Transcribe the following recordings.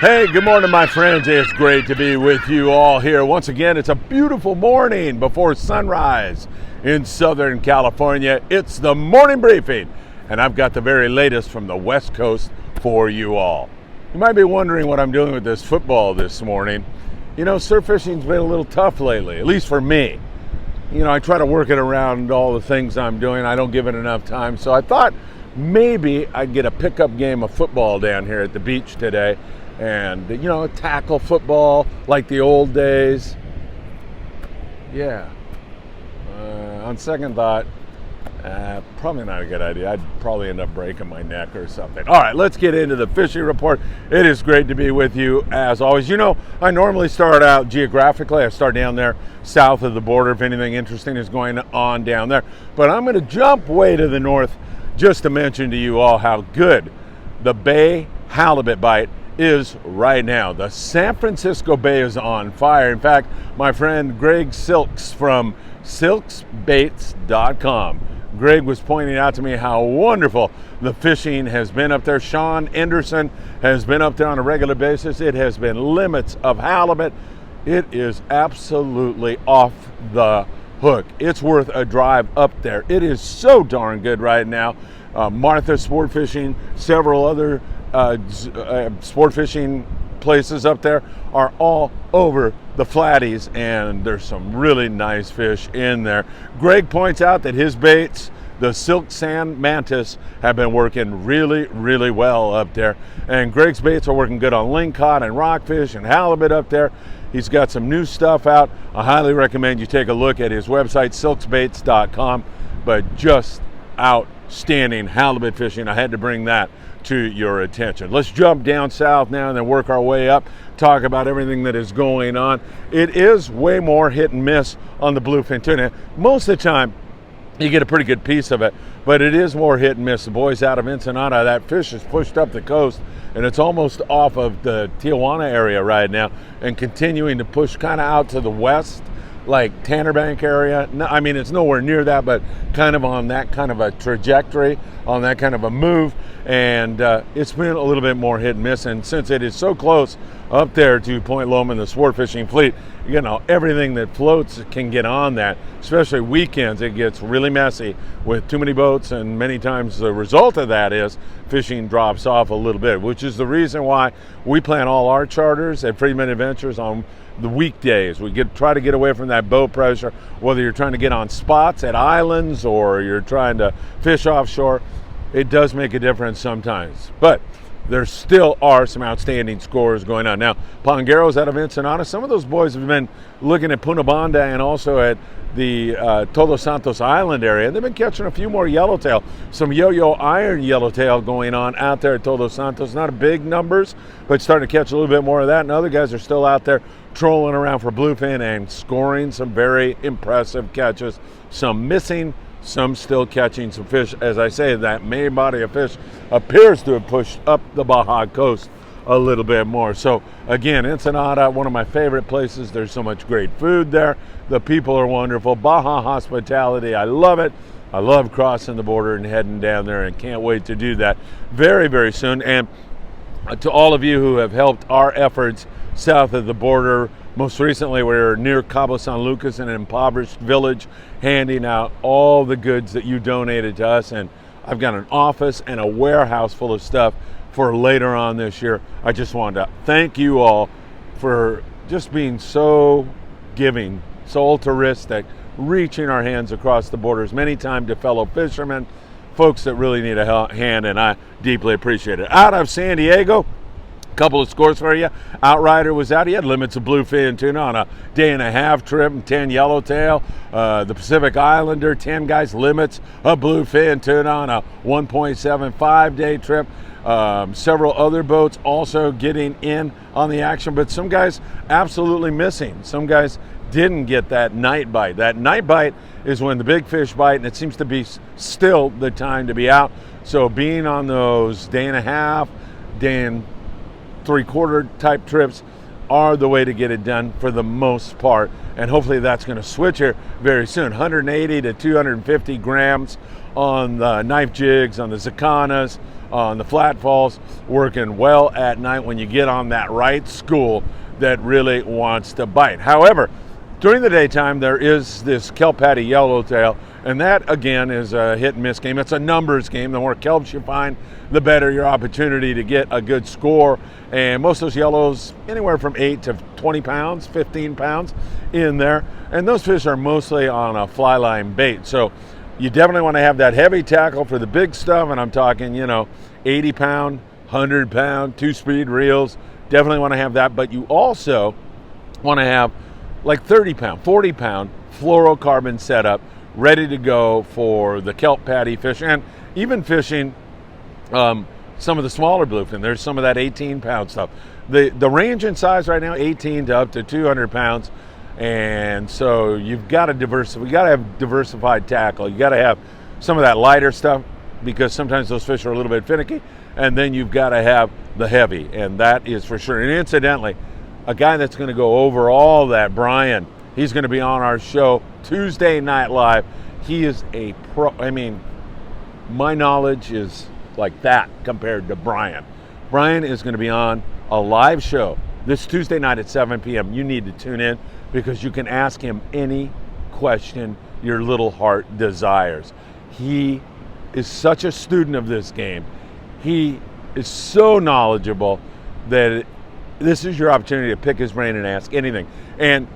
Hey, good morning, my friends. It's great to be with you all here. Once again, it's a beautiful morning before sunrise in Southern California. It's the morning briefing, and I've got the very latest from the West Coast for you all. You might be wondering what I'm doing with this football this morning. You know, surf fishing's been a little tough lately, at least for me. You know, I try to work it around all the things I'm doing. I don't give it enough time, so I thought maybe I'd get a pickup game of football down here at the beach today. And, you know, tackle football like the old days. Yeah. On second thought, probably not a good idea. I'd probably end up breaking my neck or something. All right, let's get into the fishing report. It is great to be with you as always. You know, I normally start out geographically. I start down there south of the border if anything interesting is going on down there. But I'm going to jump way to the north just to mention to you all how good the Bay halibut bite is right now. The San Francisco Bay is on fire. In fact, my friend Greg Silks from silksbaits.com, Greg was pointing out to me how wonderful the fishing has been up there. Sean Anderson has been up there on a regular basis. It has been limits of halibut. It is absolutely off the hook. It's worth a drive up there. It is so darn good right now. Martha Sport Fishing, several other sport fishing places up there are all over the flatties, and there's some really nice fish in there. Greg points out that his baits, the silk sand mantis, have been working really, really well up there, and Greg's baits are working good on lingcod and rockfish and halibut up there. He's got some new stuff out. I highly recommend you take a look at his website, silksbaits.com, but just outstanding halibut fishing. I had to bring that to your attention. Let's jump down south now and then work our way up, talk about everything that is going on. It is way more hit and miss on the bluefin tuna. Most of the time you get a pretty good piece of it, but it is more hit and miss. The boys out of Ensenada, that fish is pushed up the coast and it's almost off of the Tijuana area right now and continuing to push kind of out to the west, like Tannerbank area. No, I mean, it's nowhere near that, but kind of on that kind of a trajectory, on that kind of a move. And it's been a little bit more hit and miss. And since it is so close up there to Point Loma and the sport fishing fleet, you know, everything that floats can get on that, especially weekends. It gets really messy with too many boats, and many times the result of that is fishing drops off a little bit, which is the reason why we plan all our charters at Friedman Adventures on the weekdays. We try to get away from that boat pressure, whether you're trying to get on spots at islands or you're trying to fish offshore. It does make a difference sometimes, but there still are some outstanding scores going on. Now, Pongueros out of Ensenada, some of those boys have been looking at Punabanda and also at the Todos Santos Island area. They've been catching a few more yellowtail, some yo-yo iron yellowtail going on out there at Todos Santos. Not big numbers, but starting to catch a little bit more of that. And other guys are still out there trolling around for bluefin and scoring some very impressive catches. Some missing, some still catching some fish. As I say, that main body of fish appears to have pushed up the Baja coast a little bit more. So again, Ensenada, one of my favorite places. There's so much great food there. The people are wonderful. Baja hospitality, I love it. I love crossing the border and heading down there, and can't wait to do that very, very soon. And to all of you who have helped our efforts south of the border, most recently we were near Cabo San Lucas in an impoverished village, handing out all the goods that you donated to us. And I've got an office and a warehouse full of stuff for later on this year. I just wanted to thank you all for just being so giving, so altruistic, reaching our hands across the borders, many times to fellow fishermen, folks that really need a hand, and I deeply appreciate it. Out of San Diego, couple of scores for you. Outrider was out. He had limits of bluefin tuna on a day-and-a-half trip, and 10 yellowtail. The Pacific Islander, 10 guys, limits of bluefin tuna on a 1.75-day trip. Several other boats also getting in on the action, but some guys absolutely missing. Some guys didn't get that night bite. That night bite is when the big fish bite, and it seems to be still the time to be out. So being on those day-and-a-half, day and three-quarter type trips are the way to get it done for the most part, and hopefully that's going to switch here very soon. 180 to 250 grams on the knife jigs, on the Zacanas, on the flat falls, working well at night when you get on that right school that really wants to bite. However, during the daytime, there is this kelp patty yellowtail, and that again is a hit and miss game. It's a numbers game. The more kelps you find, the better your opportunity to get a good score. And most of those yellows, anywhere from 8 to 20 pounds, 15 pounds in there. And those fish are mostly on a fly line bait. So you definitely want to have that heavy tackle for the big stuff. And I'm talking, 80 pound, 100 pound, 2-speed reels. Definitely want to have that. But you also want to have like 30 pound, 40 pound fluorocarbon setup ready to go for the kelp patty fish, and even fishing some of the smaller bluefin. There's some of that 18 pound stuff. The range in size right now, 18 to up to 200 pounds. And so you've got to diversify. You got to have diversified tackle. You got to have some of that lighter stuff because sometimes those fish are a little bit finicky. And then you've got to have the heavy, and that is for sure. And incidentally, a guy that's going to go over all that, Brian, he's going to be on our show Tuesday Night Live. He is a pro. I mean, my knowledge is like that compared to Brian. Brian is going to be on a live show this Tuesday night at 7 p.m. You need to tune in because you can ask him any question your little heart desires. He is such a student of this game. He is so knowledgeable that this is your opportunity to pick his brain and ask anything. And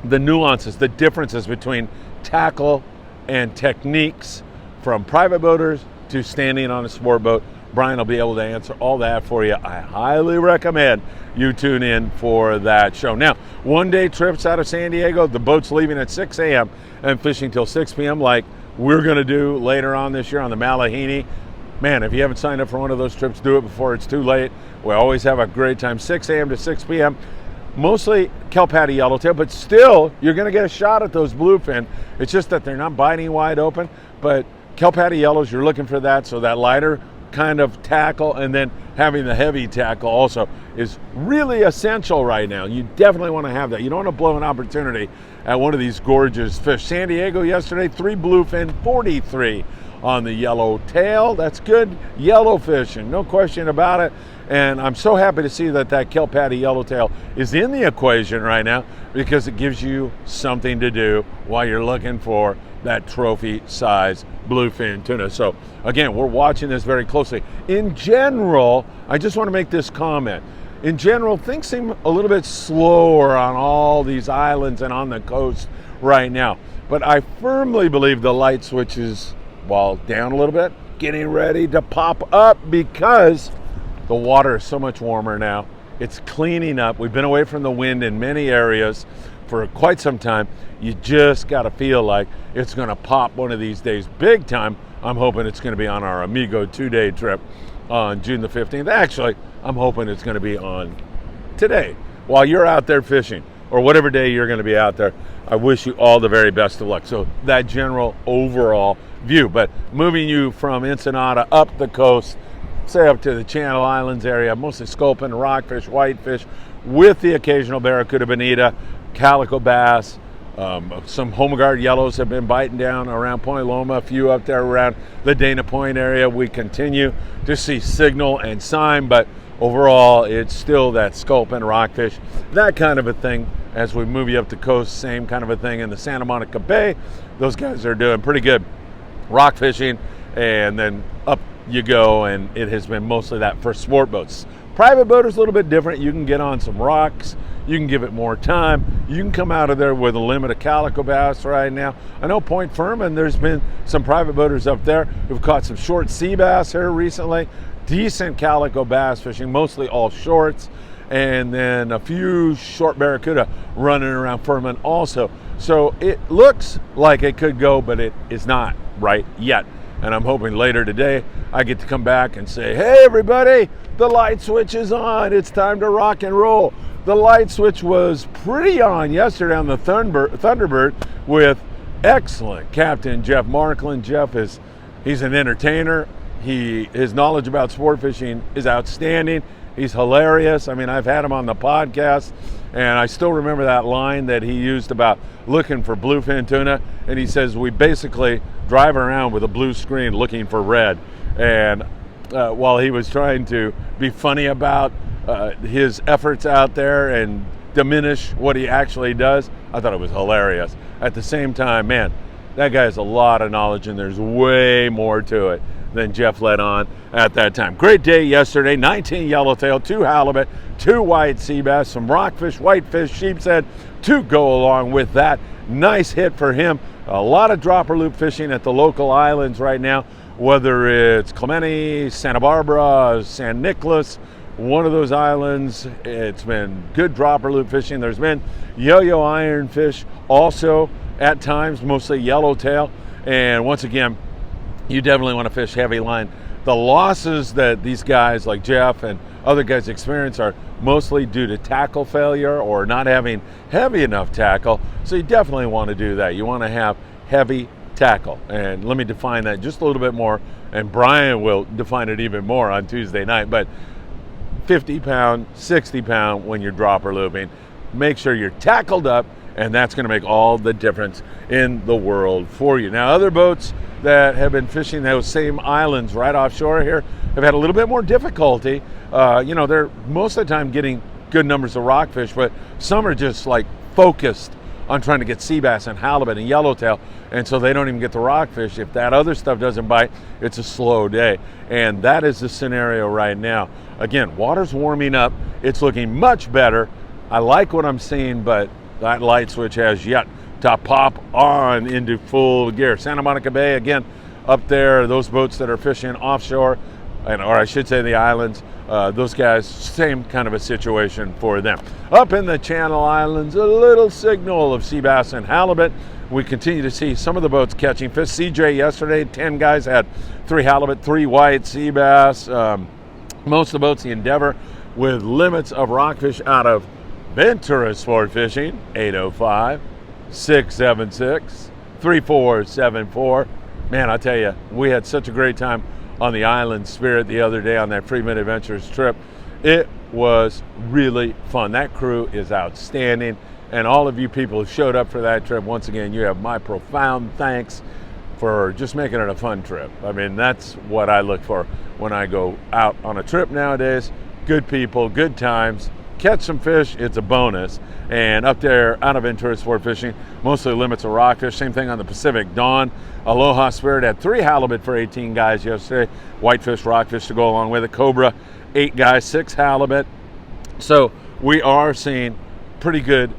the nuances, the differences between tackle and techniques from private boaters to standing on a sport boat, Brian will be able to answer all that for you. I highly recommend you tune in for that show. Now, one-day trips out of San Diego, the boat's leaving at 6 a.m. and fishing till 6 p.m. like we're going to do later on this year on the Malahini. Man, if you haven't signed up for one of those trips, do it before it's too late. We always have a great time, 6 a.m. to 6 p.m. Mostly kelp patty yellowtail, but still, you're going to get a shot at those bluefin. It's just that they're not biting wide open, but kelp patty yellows, you're looking for that, so that lighter kind of tackle and then having the heavy tackle also is really essential right now. You definitely want to have that. You don't want to blow an opportunity at one of these gorgeous fish. San Diego yesterday, 3 bluefin, 43 on the yellowtail. That's good yellow fishing, no question about it. And I'm so happy to see that kelp patty yellowtail is in the equation right now because it gives you something to do while you're looking for that trophy size bluefin tuna. So again, we're watching this very closely. In general, I just want to make this comment. In general, things seem a little bit slower on all these islands and on the coast right now. But I firmly believe the light switch is, well, down a little bit, getting ready to pop up because the water is so much warmer now. It's cleaning up. We've been away from the wind in many areas for quite some time. You just got to feel like it's going to pop one of these days big time. I'm hoping it's going to be on our Amigo 2-day trip on June the 15th. Actually, I'm hoping it's going to be on today while you're out there fishing or whatever day you're going to be out there. I wish you all the very best of luck. So that general overall view, but moving you from Ensenada up the coast, say up to the Channel Islands area, mostly sculpin, rockfish, whitefish, with the occasional barracuda bonita, calico bass. Some Homegard yellows have been biting down around Point Loma, a few up there around the Dana Point area. We continue to see signal and sign, but overall it's still that sculpin, rockfish, that kind of a thing. As we move you up the coast, same kind of a thing in the Santa Monica Bay. Those guys are doing pretty good rock fishing, and then up you go, and it has been mostly that for sport boats. Private boaters a little bit different. You can get on some rocks, you can give it more time, you can come out of there with a limit of calico bass right now. I know Point Furman, there's been some private boaters up there who've caught some short sea bass here recently, decent calico bass fishing, mostly all shorts, and then a few short barracuda running around Furman also. So it looks like it could go, but it is not right yet. And I'm hoping later today I get to come back and say, hey everybody, the light switch is on. It's time to rock and roll. The light switch was pretty on yesterday on the Thunderbird with excellent Captain Jeff Markland. Jeff he's an entertainer. His knowledge about sport fishing is outstanding. He's hilarious. I mean, I've had him on the podcast, and I still remember that line that he used about looking for bluefin tuna. And he says, we basically drive around with a blue screen looking for red. And while he was trying to be funny about his efforts out there and diminish what he actually does. I thought it was hilarious. At the same time, man, that guy has a lot of knowledge, and there's way more to it than Jeff let on at that time. Great day yesterday, 19 yellowtail, 2 halibut, 2 white sea bass, some rockfish, whitefish, sheepshead to go along with that. Nice hit for him. A lot of dropper loop fishing at the local islands right now, whether it's Clemente, Santa Barbara, San Nicolas, one of those islands. It's been good dropper loop fishing. There's been yo-yo ironfish also at times, mostly yellowtail. And once again, you definitely want to fish heavy line. The losses that these guys like Jeff and other guys experience are mostly due to tackle failure or not having heavy enough tackle. So you definitely want to do that. You want to have heavy tackle. And let me define that just a little bit more. And Brian will define it even more on Tuesday night. But 50 pound, 60 pound when you're dropper looping. Make sure you're tackled up, and that's going to make all the difference in the world for you. Now, other boats that have been fishing those same islands right offshore here have had a little bit more difficulty. They're most of the time getting good numbers of rockfish, but some are just like focused on trying to get sea bass and halibut and yellowtail, and so they don't even get the rockfish. If that other stuff doesn't bite, it's a slow day, and that is the scenario right now. Again, water's warming up. It's looking much better. I like what I'm seeing, but that light switch has yet to pop on into full gear. Santa Monica Bay, again, up there, those boats that are fishing offshore, or I should say the islands, those guys, same kind of a situation for them. Up in the Channel Islands, a little signal of sea bass and halibut. We continue to see some of the boats catching fish. CJ yesterday, 10 guys had 3 halibut, 3 white sea bass. Most of the boats, the Endeavor, with limits of rockfish out of Ventura Sport Fishing, 805-676-3474. Man, I tell you, we had such a great time on the Island Spirit the other day on that Friedman Adventures trip. It was really fun. That crew is outstanding, and all of you people who showed up for that trip, once again, you have my profound thanks for just making it a fun trip. I mean, that's what I look for when I go out on a trip nowadays. Good people, good times. Catch some fish, it's a bonus. And up there out of Ventura Sport Fishing, mostly limits of rockfish. Same thing on the Pacific Dawn. Aloha Spirit had 3 halibut for 18 guys yesterday. Whitefish, rockfish to go along with it. Cobra, 8 guys, 6 halibut. So we are seeing pretty good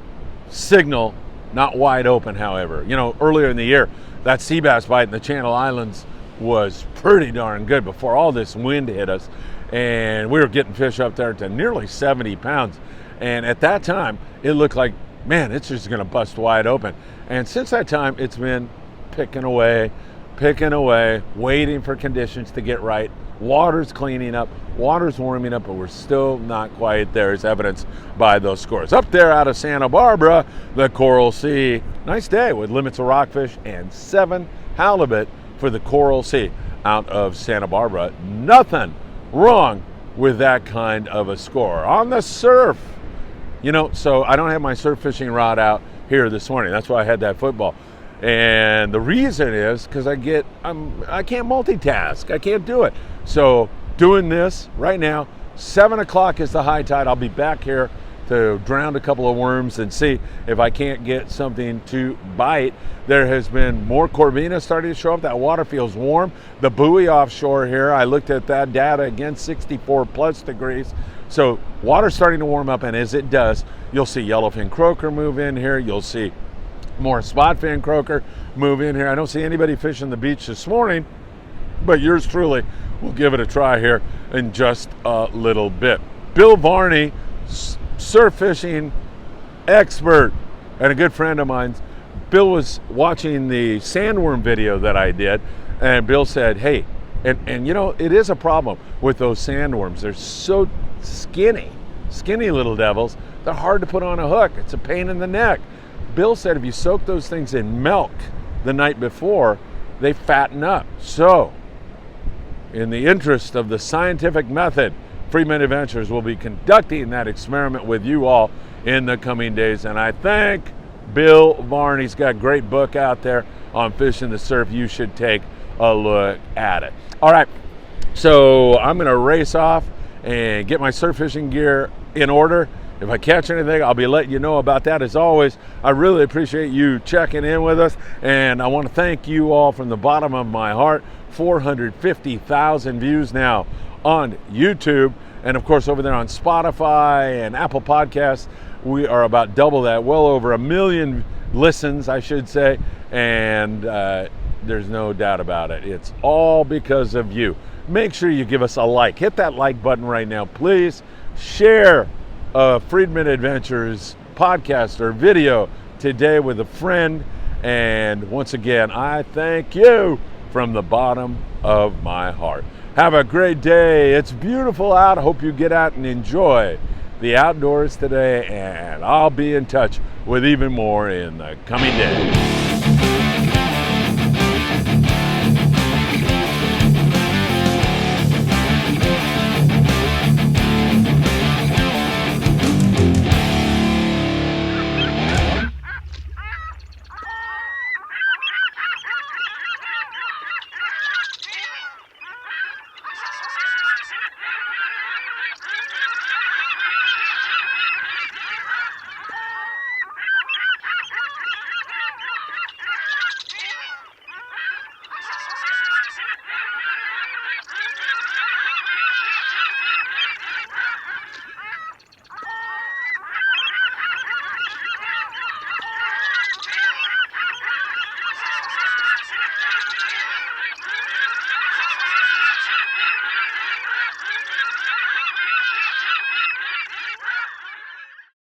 signal, not wide open, however. Earlier in the year, that sea bass bite in the Channel Islands was pretty darn good before all this wind hit us. And we were getting fish up there to nearly 70 pounds. And at that time, it looked like, man, it's just going to bust wide open. And since that time, it's been picking away, waiting for conditions to get right. Water's cleaning up, water's warming up, but we're still not quite there, as evidenced by those scores. Up there out of Santa Barbara, the Coral Sea. Nice day with limits of rockfish and 7 halibut for the Coral Sea out of Santa Barbara. Nothing wrong with that kind of a score. On the surf, so I don't have my surf fishing rod out here this morning. That's why I had that football. And the reason is because I can't multitask. I can't do it. So doing this right now, 7 o'clock is the high tide. I'll be back here to drown a couple of worms and see if I can't get something to bite. There has been more corvina starting to show up. That water feels warm. The buoy offshore here, I looked at that data again, 64 plus degrees. So water's starting to warm up, and as it does, you'll see yellowfin croaker move in here. You'll see more spotfin croaker move in here. I don't see anybody fishing the beach this morning, but yours truly will give it a try here in just a little bit. Bill Varney, surf fishing expert and a good friend of mine. Bill was watching the sandworm video that I did, and Bill said, hey, and it is a problem with those sandworms. They're so skinny little devils. They're hard to put on a hook. It's a pain in the neck. Bill said if you soak those things in milk the night before, they fatten up. So, in the interest of the scientific method, Friedman Adventures will be conducting that experiment with you all in the coming days. And I thank Bill Varney's got a great book out there on fishing the surf. You should take a look at it. All right, So I'm going to race off and get my surf fishing gear in order. If I catch anything, I'll be letting you know about that. As always, I really appreciate you checking in with us, and I want to thank you all from the bottom of my heart. 450,000 views now on YouTube, and of course over there on Spotify and Apple Podcasts, we are about double that, well over 1 million listens, I should say, and there's no doubt about it. It's all because of you. Make sure you give us a like. Hit that like button right now, please. Share Friedman Adventures podcast or video today with a friend. And once again, I thank you from the bottom of my heart. Have a great day. It's beautiful out. I hope you get out and enjoy the outdoors today. And I'll be in touch with even more in the coming days.